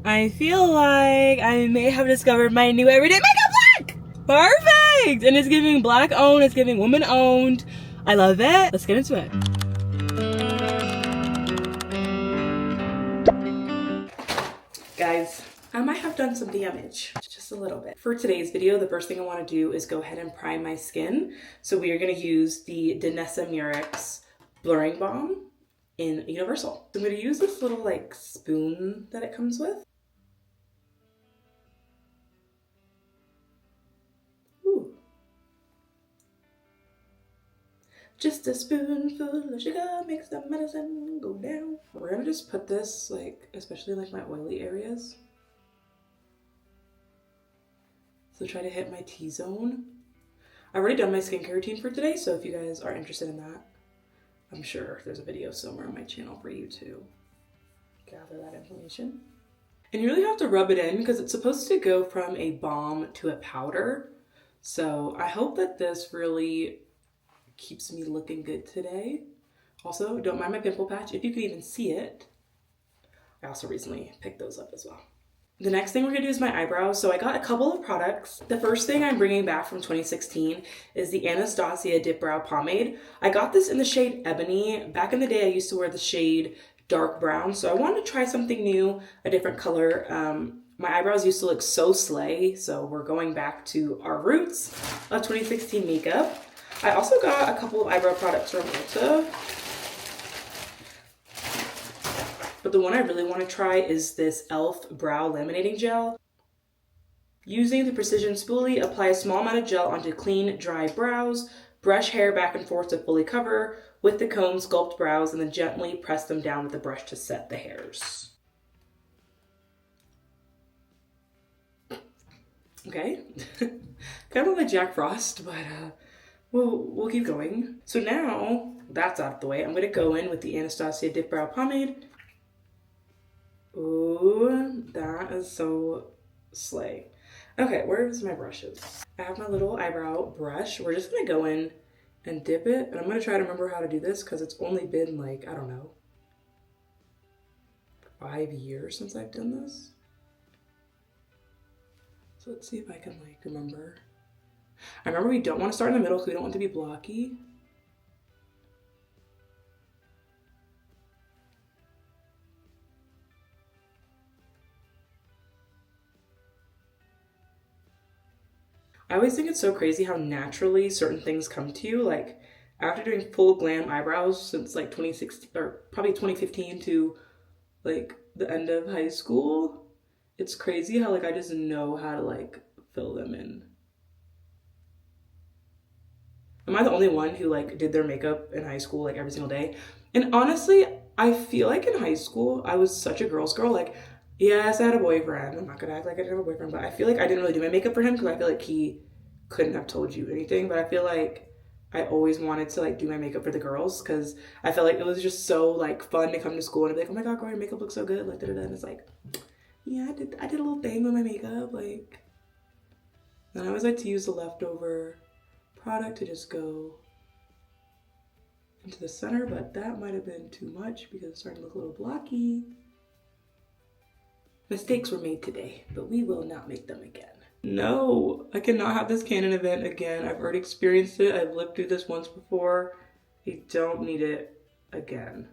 I feel like I may have discovered my new everyday makeup look! Perfect! And it's giving black owned, it's giving woman owned. I love it. Let's get into it. Guys, I might have done some damage, just a little bit. For today's video, the first thing I want to do is go ahead and prime my skin. So we are going to use the DANESSA MYRICKS Blurring Balm in Universal. So I'm going to use this little like spoon that it comes with. Ooh. Just a spoonful of sugar makes the medicine go down. We're going to just put this like, especially like my oily areas. So try to hit my T-zone. I've already done my skincare routine for today, so if you guys are interested in that, I'm sure there's a video somewhere on my channel for you to gather that information. And you really have to rub it in because it's supposed to go from a balm to a powder. So I hope that this really keeps me looking good today. Also, don't mind my pimple patch if you can even see it. I also recently picked those up as well. The next thing we're gonna do is my eyebrows. So I got a couple of products. The first thing I'm bringing back from 2016 is the ANASTASIA DIPBROW Pomade. I got this in the shade Ebony. Back in the day, I used to wear the shade dark brown. So I wanted to try something new, a different color. My eyebrows used to look so slay. So we're going back to our roots of 2016 makeup. I also got a couple of eyebrow products from Ulta. But the one I really want to try is this e.l.f. Brow Laminating Gel. Using the precision spoolie, apply a small amount of gel onto clean, dry brows. Brush hair back and forth to fully cover. With the comb, sculpt brows and then gently press them down with the brush to set the hairs. Okay, kind of like Jack Frost, but we'll keep going. So now that's out of the way, I'm going to go in with the ANASTASIA DIPBROW Pomade. Ooh, that is so slay. Okay, where's my brushes? I have my little eyebrow brush. We're just gonna go in and dip it. And I'm gonna try to remember how to do this because it's only been like, I don't know, 5 years since I've done this. So let's see if I can like remember. I remember we don't want to start in the middle because we don't want it to be blocky. I always think it's so crazy how naturally certain things come to you. Like after doing full glam eyebrows since like 2016 or probably 2015 to like the end of high school, it's crazy how like I just know how to like fill them in. Am I the only one who like did their makeup in high school like every single day? And honestly, I feel like in high school I was such a girl's girl. Like yes, I had a boyfriend. I'm not gonna act like I didn't have a boyfriend, but I feel like I didn't really do my makeup for him because I feel like he couldn't have told you anything. But I feel like I always wanted to like do my makeup for the girls because I felt like it was just so like fun to come to school and be like, oh my god, girl, your makeup looks so good, like da-da-da. And it's like, yeah, I did a little thing with my makeup, like. And I always like to use the leftover product to just go into the center, but that might have been too much because it's starting to look a little blocky. Mistakes were made today, but we will not make them again. No, I cannot have this Canon event again. I've already experienced it. I've lived through this once before. I don't need it again.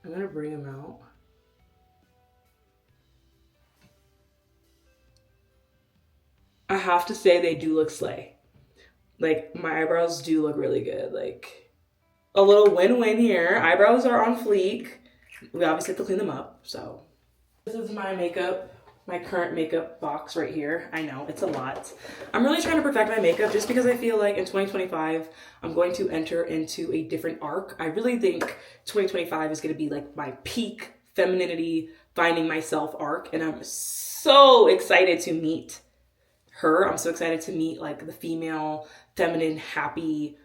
I'm gonna bring them out. I have to say they do look slay. Like my eyebrows do look really good. Like a little win-win here. Eyebrows are on fleek. We obviously have to clean them up, so. This is my makeup, my current makeup box right here. I know, it's a lot. I'm really trying to perfect my makeup just because I feel like in 2025, I'm going to enter into a different arc. I really think 2025 is gonna be like my peak femininity, finding myself arc, and I'm so excited to meet her. I'm so excited to meet like the female, feminine, happy,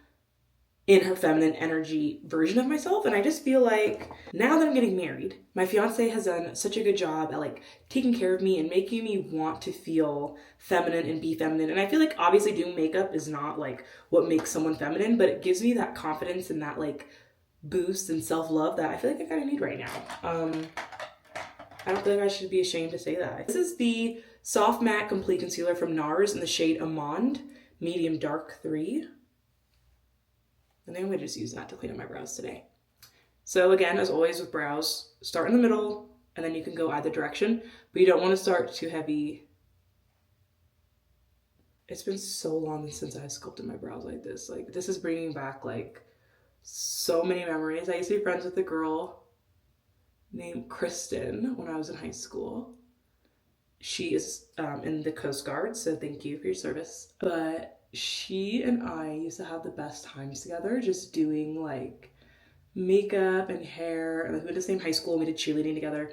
in her feminine energy version of myself. And I just feel like now that I'm getting married, my fiance has done such a good job at like taking care of me and making me want to feel feminine and be feminine. And I feel like obviously doing makeup is not like what makes someone feminine, but it gives me that confidence and that like boost and self-love that I feel like I kind of need right now. I don't feel like I should be ashamed to say that. This is the Soft Matte Complete Concealer from NARS in the shade Amande, Medium Dark 3. I think I'm gonna just use that to clean up my brows today. So again, as always with brows, start in the middle and then you can go either direction, but you don't want to start too heavy. It's been so long since I sculpted my brows like this. Like, this is bringing back like so many memories. I used to be friends with a girl named Kristen when I was in high school. She is in the Coast Guard, so thank you for your service. But she and I used to have the best times together, just doing like makeup and hair. And like, we went to the same high school and we did cheerleading together.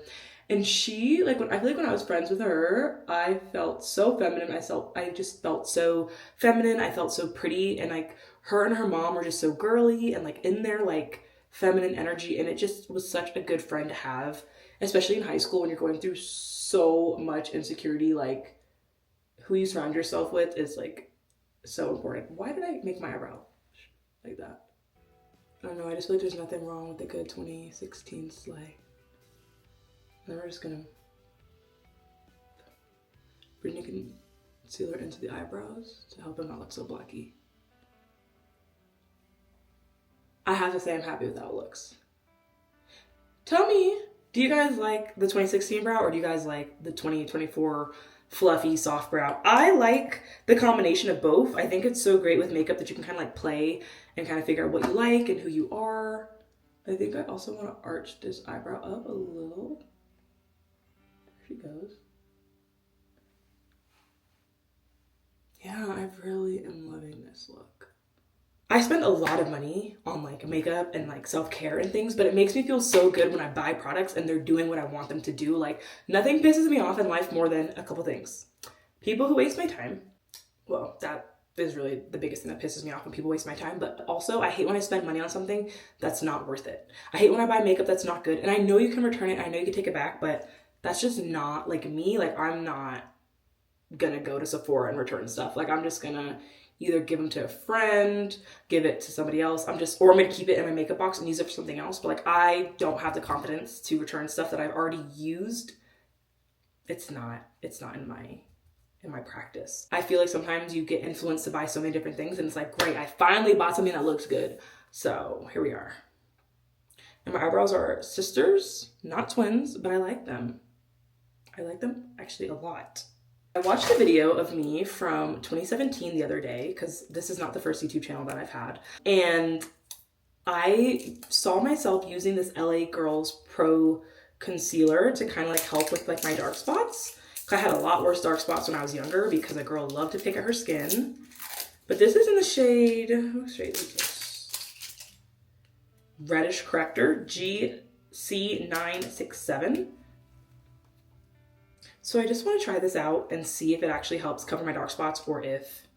And she, like, I feel like when I was friends with her, I felt so feminine. I just felt so feminine. I felt so pretty. And like, her and her mom were just so girly and like in their like feminine energy. And it just was such a good friend to have, especially in high school when you're going through so much insecurity. Like, who you surround yourself with is like so important. Why did I make my eyebrow like that? I don't know. I just feel like there's nothing wrong with a good 2016 slay. Then we're just gonna bring the concealer into the eyebrows to help them not look so blocky. I have to say I'm happy with how it looks. Tell me, do you guys like the 2016 brow or do you guys like the 2024 fluffy soft brow? I like the combination of both. I think it's so great with makeup that you can kind of like play and kind of figure out what you like and who you are. I think I also want to arch this eyebrow up a little. She goes. Yeah, I really am loving this look. I spend a lot of money on like makeup and like self-care and things, but it makes me feel so good when I buy products and they're doing what I want them to do. Like, nothing pisses me off in life more than a couple things. People who waste my time. Well, that is really the biggest thing that pisses me off, when people waste my time. But also, I hate when I spend money on something that's not worth it. I hate when I buy makeup that's not good. And I know you can return it, I know you can take it back, but that's just not like me. Like, I'm not gonna go to Sephora and return stuff. Like, I'm just gonna either give them to a friend, give it to somebody else. or I'm gonna keep it in my makeup box and use it for something else. But like, I don't have the confidence to return stuff that I've already used. It's not in my practice. I feel like sometimes you get influenced to buy so many different things and it's like, great, I finally bought something that looks good. So here we are. And my eyebrows are sisters, not twins, but I like them. I like them actually a lot. I watched a video of me from 2017 the other day, because this is not the first YouTube channel that I've had. And I saw myself using this LA Girls Pro concealer to kind of like help with like my dark spots. I had a lot worse dark spots when I was younger because a girl loved to pick at her skin. But this is in the shade, what shade is this? Reddish Corrector, GC967. So I just want to try this out and see if it actually helps cover my dark spots or if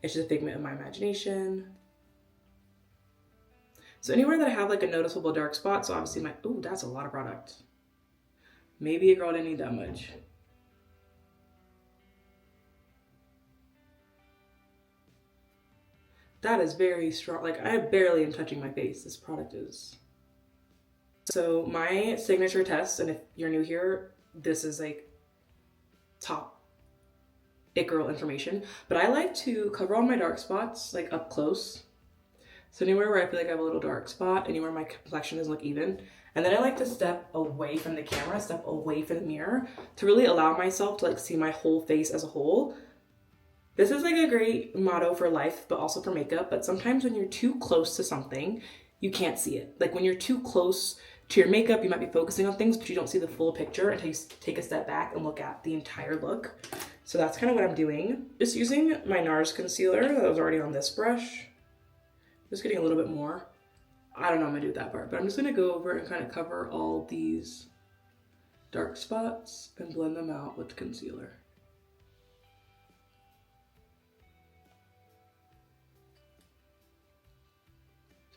it's just a figment of my imagination. So anywhere that I have like a noticeable dark spot, so obviously ooh, that's a lot of product. Maybe a girl didn't need that much. That is very strong. Like, I barely am touching my face. This product is. So my signature test, and if you're new here, this is like top it girl information, but I like to cover all my dark spots like up close. So anywhere where I feel like I have a little dark spot, anywhere my complexion doesn't look even. And then I like to step away from the camera, step away from the mirror to really allow myself to like see my whole face as a whole. This is like a great motto for life, but also for makeup. But sometimes when you're too close to something, you can't see it. Like, when you're too close to your makeup, you might be focusing on things, but you don't see the full picture until you take a step back and look at the entire look. So that's kind of what I'm doing. Just using my NARS concealer that was already on this brush. Just getting a little bit more. I don't know I'm gonna do that part, but I'm just gonna go over and kind of cover all these dark spots and blend them out with concealer.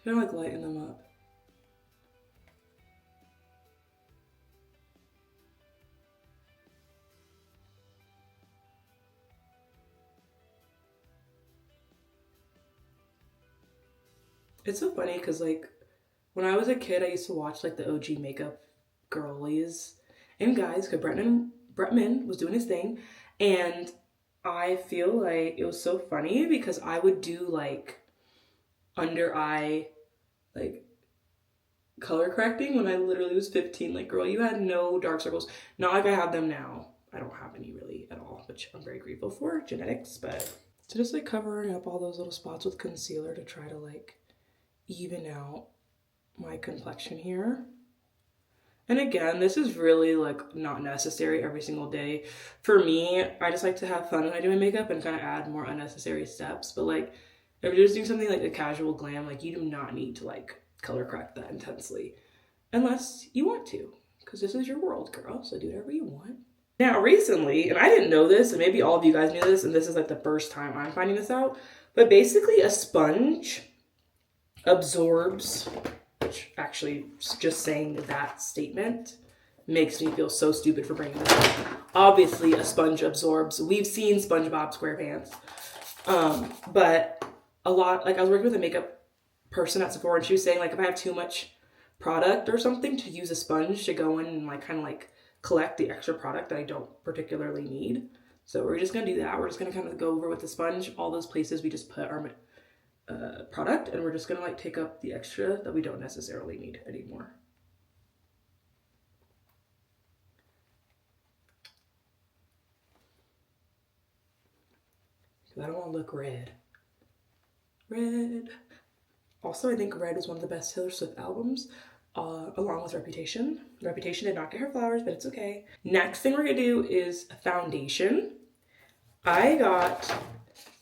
Kind of like lighten them up. It's so funny because like when I was a kid, I used to watch like the OG makeup girlies, And guys, because Bretman was doing his thing, and I feel like it was so funny because I would do like under eye like color correcting when I literally was 15. Like, girl, you had no dark circles. Not like I have them now. I don't have any really at all, which I'm very grateful for, genetics. But so just like covering up all those little spots with concealer to try to like even out my complexion here. And again, this is really like not necessary every single day. For me, I just like to have fun when I do my makeup and kind of add more unnecessary steps. But like if you're just doing something like a casual glam, like you do not need to like color correct that intensely unless you want to, because this is your world, girl. So do whatever you want. Now recently, and I didn't know this, and maybe all of you guys knew this, and this is like the first time I'm finding this out, but basically a sponge absorbs, which actually just saying that statement makes me feel so stupid for bringing this up. Obviously a sponge absorbs. We've seen SpongeBob SquarePants. But a lot, like I was working with a makeup person at Sephora, and she was saying like if I have too much product or something, to use a sponge to go in and like kind of like collect the extra product that I don't particularly need. So we're just gonna do that. We're just gonna kind of go over with the sponge all those places we just put our product, and we're just gonna like take up the extra that we don't necessarily need anymore. Because I don't want to look red. Red. Also, I think Red was one of the best Taylor Swift albums, along with Reputation. Reputation did not get her flowers, but it's okay. Next thing we're gonna do is foundation. I got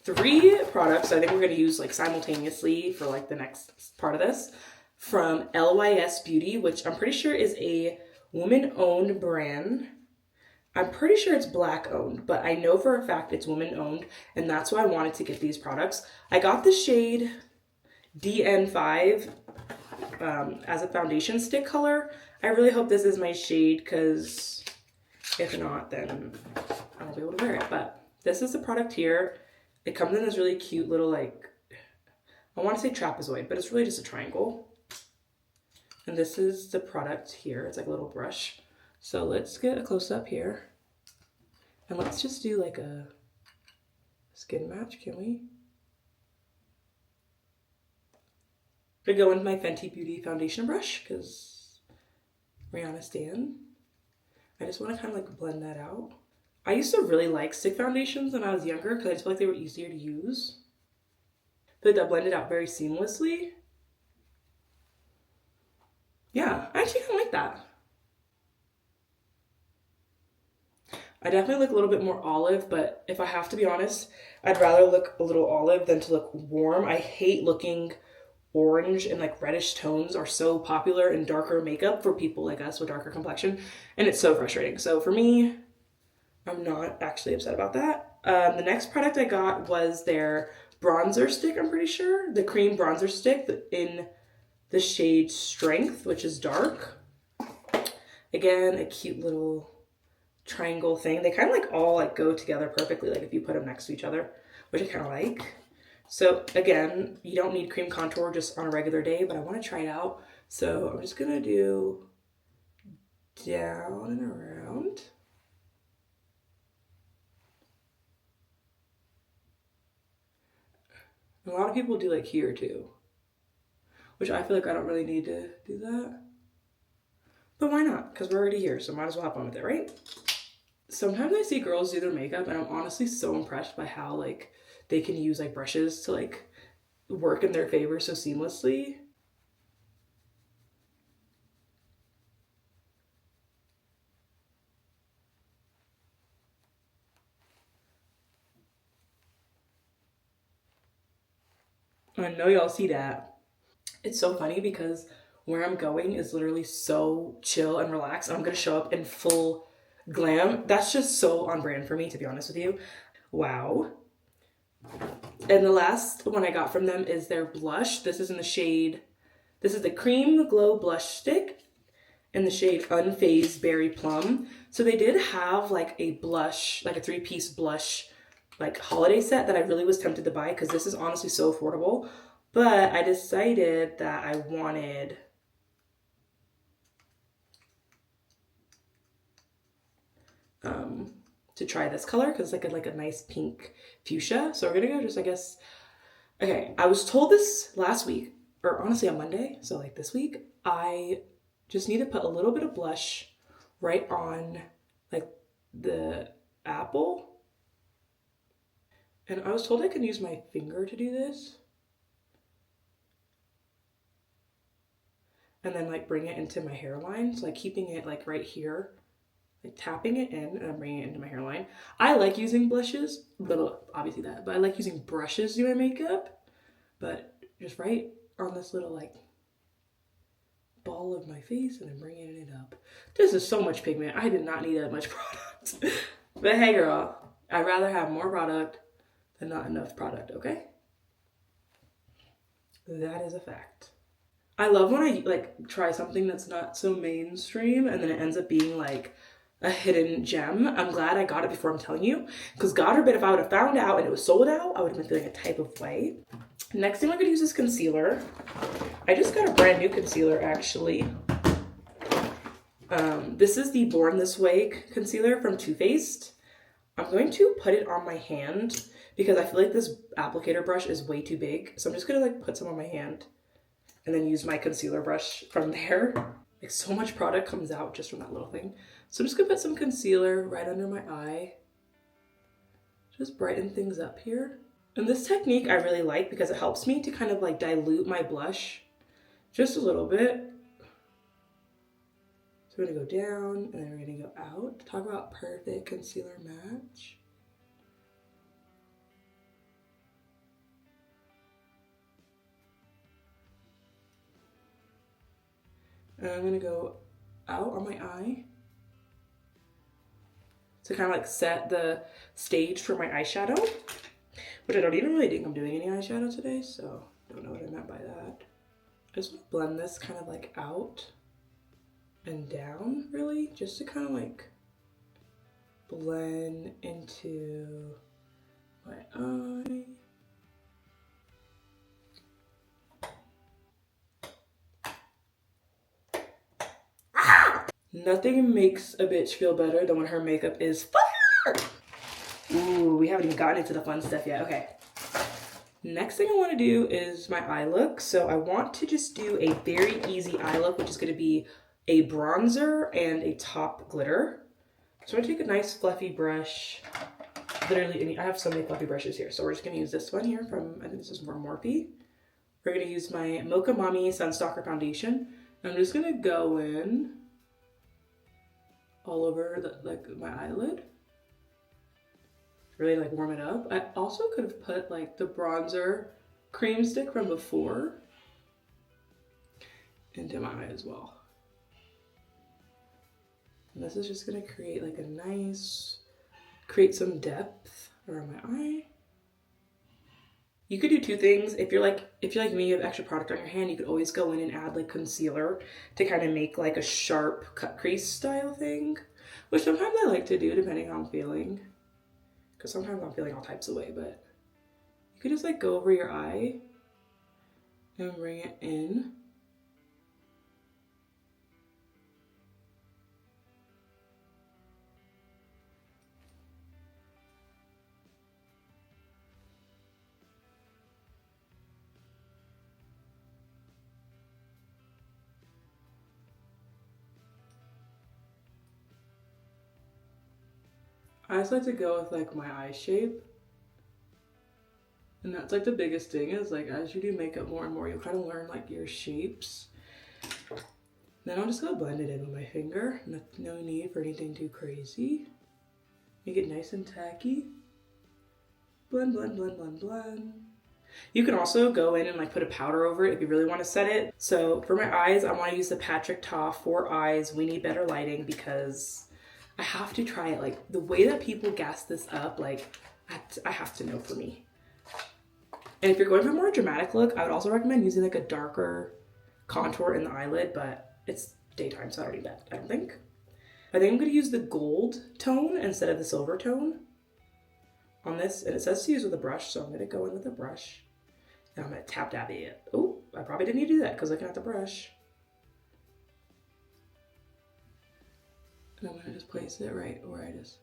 3 products I think we're going to use like simultaneously for like the next part of this, from LYS Beauty, which I'm pretty sure is a woman-owned brand. I'm pretty sure it's Black-owned, but I know for a fact it's woman-owned, and that's why I wanted to get these products. I got the shade DN5 as a foundation stick color. I really hope this is my shade, because if not, then I won't be able to wear it. But this is the product here. It comes in this really cute little, like, I want to say trapezoid, but it's really just a triangle. And this is the product here. It's like a little brush. So let's get a close up here. And let's just do like a skin match, can we? I'm gonna go into my Fenty Beauty foundation brush, because Rihanna stan. I just want to kind of like blend that out. I used to really like stick foundations when I was younger because I just feel like they were easier to use. But that blended out very seamlessly. Yeah, I actually kind of like that. I definitely look a little bit more olive, but if I have to be honest, I'd rather look a little olive than to look warm. I hate looking orange and like reddish tones are so popular in darker makeup for people like us with darker complexion, and it's so frustrating. So for me, I'm not actually upset about that. The next product I got was their bronzer stick, I'm pretty sure. The cream bronzer stick in the shade Strength, which is dark. Again, a cute little triangle thing. They kind of like all like go together perfectly, like if you put them next to each other, which I kind of like. So again, you don't need cream contour just on a regular day, but I want to try it out. So I'm just gonna do down and around. A lot of people do like here too, which I feel like I don't really need to do that. But why not? Because we're already here, so might as well have fun with it, right? Sometimes I see girls do their makeup and I'm honestly so impressed by how like they can use like brushes to like work in their favor so seamlessly. I know y'all see that. It's so funny because where I'm going is literally so chill and relaxed. I'm gonna show up in full glam. That's just so on brand for me, to be honest with you. Wow. And the last one I got from them is their blush. This is in the shade, this is the Cream Glow Blush Stick in the shade Unfazed Berry Plum. So they did have like a blush, like a 3-piece blush like holiday set that I really was tempted to buy because this is honestly so affordable. But I decided that I wanted to try this color because it's like a nice pink fuchsia. So we're gonna go just, I guess, okay, I was told this last week, or honestly on Monday, so like this week, I just need to put a little bit of blush right on like the apple. And I was told I could use my finger to do this. And then like bring it into my hairline. So like keeping it like right here, like tapping it in and then bringing it into my hairline. I like using blushes, obviously that, but I like using brushes to do my makeup. But just right on this little like ball of my face and then bringing it up. This is so much pigment. I did not need that much product. But hey girl, I'd rather have more product than not enough product, okay? That is a fact. I love when I like try something that's not so mainstream and then it ends up being like a hidden gem. I'm glad I got it before I'm telling you, because God forbid if I would have found out and it was sold out, I would have been feeling a type of way. Next thing I'm gonna use is concealer. I just got a brand new concealer actually. This is the Born This Way concealer from Too Faced. I'm going to put it on my hand because I feel like this applicator brush is way too big. So I'm just gonna like put some on my hand and then use my concealer brush from there. Like so much product comes out just from that little thing. So I'm just gonna put some concealer right under my eye. Just brighten things up here. And this technique I really like because it helps me to kind of like dilute my blush just a little bit. So we're gonna go down and then we're gonna go out. Talk about perfect concealer match. And I'm gonna go out on my eye to kind of like set the stage for my eyeshadow, which I don't even really think I'm doing any eyeshadow today, so I don't know what I meant by that. I just want to blend this kind of like out and down, really, just to kind of like blend into my eye. Nothing makes a bitch feel better than when her makeup is fire. Ooh, we haven't even gotten into the fun stuff yet. Okay. Next thing I want to do is my eye look. So I want to just do a very easy eye look, which is going to be a bronzer and a top glitter. So I'm going to take a nice fluffy brush. Literally, I have so many fluffy brushes here. So we're just going to use this one here from, I think this is from Morphe. We're going to use my Mocha Mami Sunstalker Foundation. I'm just going to go in all over my eyelid. Really like warm it up. I also could have put like the bronzer cream stick from before into my eye as well. And this is just gonna create like a nice, create some depth around my eye. You could do two things. If you're like me, you have extra product on your hand, you could always go in and add like concealer to kind of make like a sharp cut crease style thing, which sometimes I like to do depending on how I'm feeling. Because sometimes I'm feeling all types of way, but you could just like go over your eye and bring it in. I just like to go with like my eye shape. And that's like the biggest thing is like as you do makeup more and more, you'll kind of learn like your shapes. Then I'm just gonna blend it in with my finger. No need for anything too crazy. Make it nice and tacky. Blend, blend, blend, blend, blend. You can also go in and like put a powder over it if you really want to set it. So for my eyes, I want to use the Patrick Ta 4 Eyes We Need Better Lighting because I have to try it. Like the way that people gas this up, like I have to know for me. And if you're going for a more dramatic look, I would also recommend using like a darker contour in the eyelid, but it's daytime, so I don't need that, I don't think. I think I'm gonna use the gold tone instead of the silver tone on this. And it says to use with a brush, so I'm gonna go in with a brush. And I'm gonna tap it. Oh, I probably didn't need to do that because looking at the brush. And I'm gonna just place it right where I just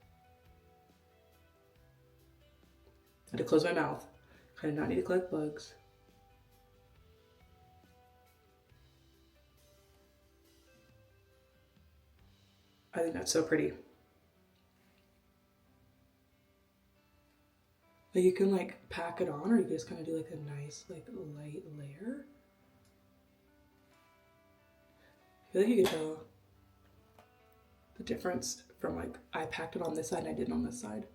I had to close my mouth. I did not need to collect bugs. I think that's so pretty. Like you can like pack it on, or you can just kind of do like a nice like light layer. I feel like you can tell the difference from like I packed it on this side and I didn't on this side.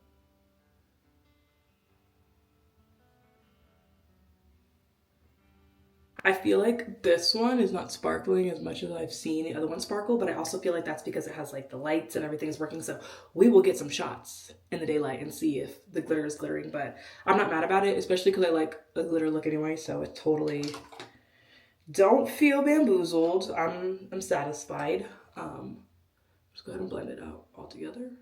I feel like this one is not sparkling as much as I've seen the other one sparkle, but I also feel like that's because it has like the lights and everything is working. So we will get some shots in the daylight and see if the glitter is glittering, but I'm not mad about it, especially because I like a glitter look anyway. So it totally don't feel bamboozled. I'm satisfied. Just go ahead and blend it out all together.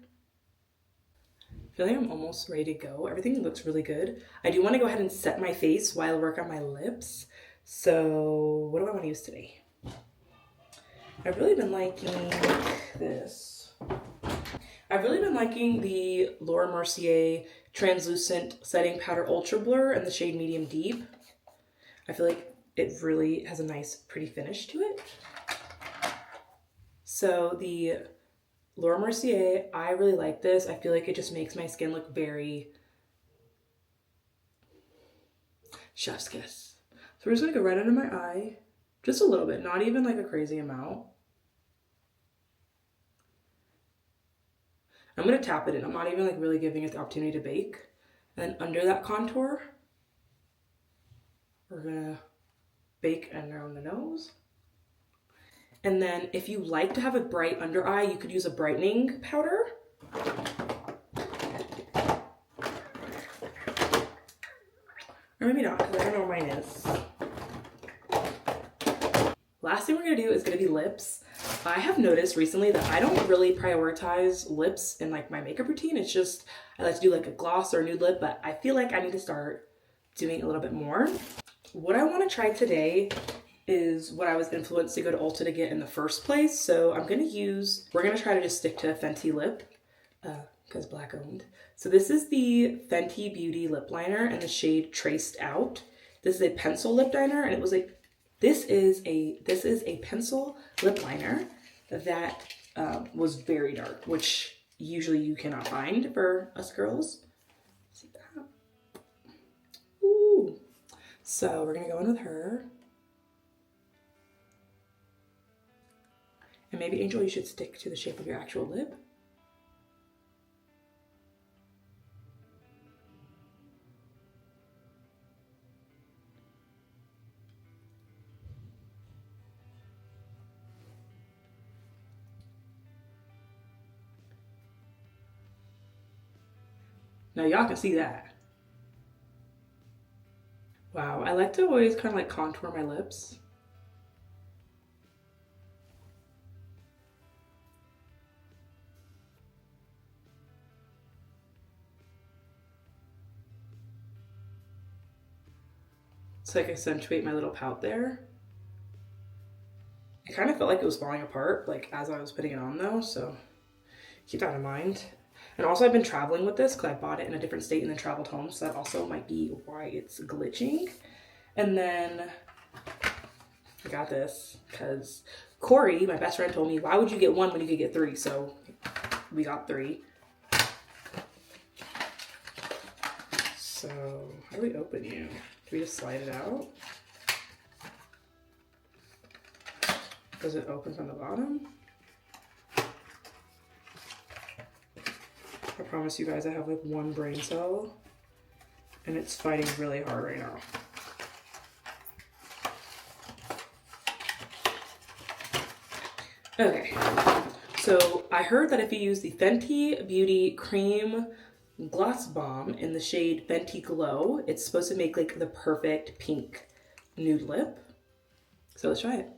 I feel like I'm almost ready to go. Everything looks really good. I do want to go ahead and set my face while I work on my lips. So what do I want to use today? I've really been liking this. I've really been liking the Laura Mercier Translucent Setting Powder Ultra Blur in the shade Medium Deep. I feel like it really has a nice, pretty finish to it. So the Laura Mercier, I really like this. I feel like it just makes my skin look very chef's kiss. So we're just gonna go right under my eye, just a little bit, not even like a crazy amount. I'm gonna tap it in. I'm not even like really giving it the opportunity to bake. And then under that contour, we're gonna bake around the nose. And then if you like to have a bright under eye, you could use a brightening powder. Or maybe not, because I don't know where mine is. Last thing we're gonna do is gonna be lips. I have noticed recently that I don't really prioritize lips in like my makeup routine. It's just, I like to do like a gloss or a nude lip, but I feel like I need to start doing a little bit more. What I wanna try today is what I was influenced to go to Ulta to get in the first place. So we're gonna try to just stick to a Fenty lip, because Black owned. So this is the Fenty Beauty lip liner in the shade Traced Out. This is a pencil lip liner, and it was like, this is a pencil lip liner that was very dark, which usually you cannot find for us girls. See that? Ooh. So we're gonna go in with her. And maybe, Angel, you should stick to the shape of your actual lip. Now y'all can see that. Wow, I like to always kind of like contour my lips. To like accentuate my little pout there. It kind of felt like it was falling apart like as I was putting it on though, so keep that in mind. And also I've been traveling with this because I bought it in a different state and then traveled home, so that also might be why it's glitching. And then I got this because Corey, my best friend, told me, why would you get one when you could get three? So we got three. So how do we open you? Do we just slide it out? Does it open from the bottom? I promise you guys I have like one brain cell and it's fighting really hard right now. Okay, so I heard that if you use the Fenty Beauty Cream Gloss Balm in the shade Fenty Glow, it's supposed to make like the perfect pink nude lip. So let's try it.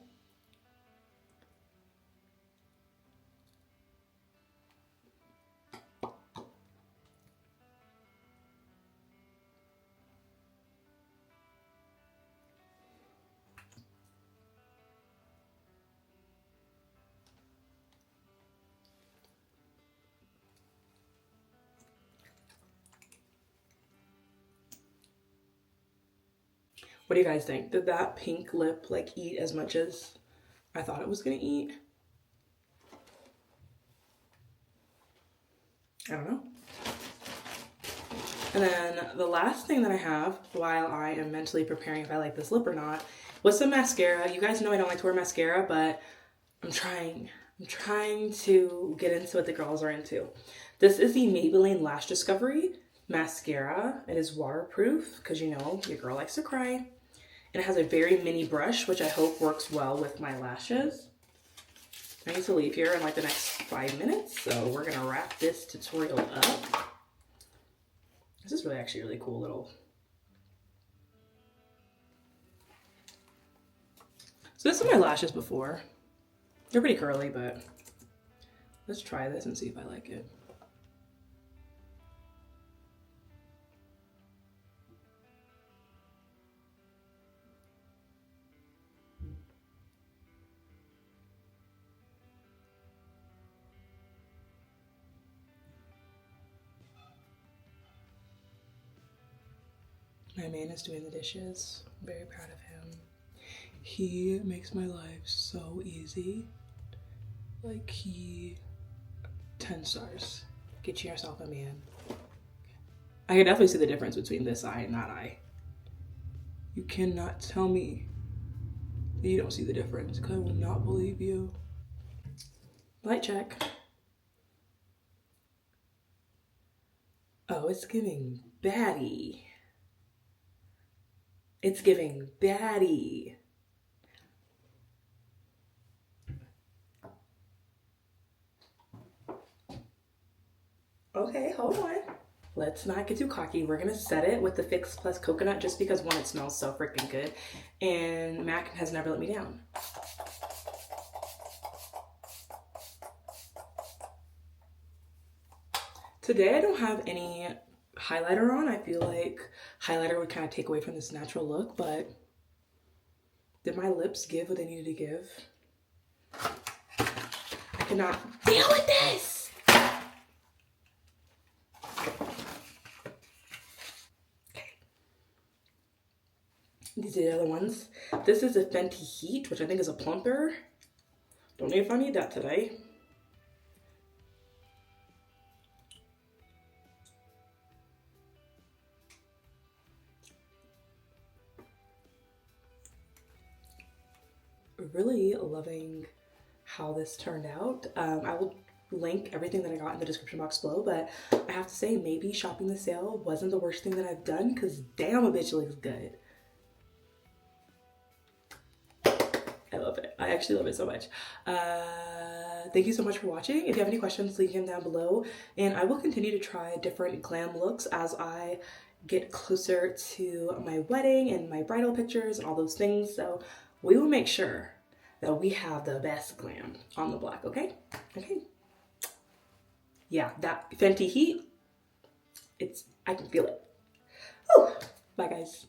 What do you guys think? Did that pink lip like eat as much as I thought it was gonna eat? I don't know. And then the last thing that I have while I am mentally preparing if I like this lip or not was some mascara. You guys know I don't like to wear mascara, but I'm trying to get into what the girls are into. This is the Maybelline Lash Discovery mascara. It is waterproof because you know your girl likes to cry. And it has a very mini brush, which I hope works well with my lashes. I need to leave here in like the next 5 minutes, so we're gonna wrap this tutorial up. This is really actually really cool little. So this is my lashes before. They're pretty curly, but let's try this and see if I like it. My man is doing the dishes. I'm very proud of him. He makes my life so easy. Like 10 stars. Get yourself a man. I can definitely see the difference between this eye and that eye. You cannot tell me that you don't see the difference because I will not believe you. Light check. Oh, it's giving baddie. It's giving baddie. Okay, hold on. Let's not get too cocky. We're gonna set it with the Fix Plus Coconut just because one, it smells so freaking good, and MAC has never let me down. Today I don't have any highlighter on. I feel like highlighter would kind of take away from this natural look, but did my lips give what they needed to give? I cannot deal with this! Okay. These are the other ones. This is a Fenty Heat, which I think is a plumper. Don't know if I need that today. Really loving how this turned out. I will link everything that I got in the description box below, but I have to say maybe shopping the sale wasn't the worst thing that I've done because damn, a bitch looks good. I love it. I actually love it so much. Thank you so much for watching. If you have any questions, leave them down below, and I will continue to try different glam looks as I get closer to my wedding and my bridal pictures and all those things. So we will make sure that we have the best glam on the block, okay? Okay. Yeah, that Fenty Heat, I can feel it. Oh, bye guys.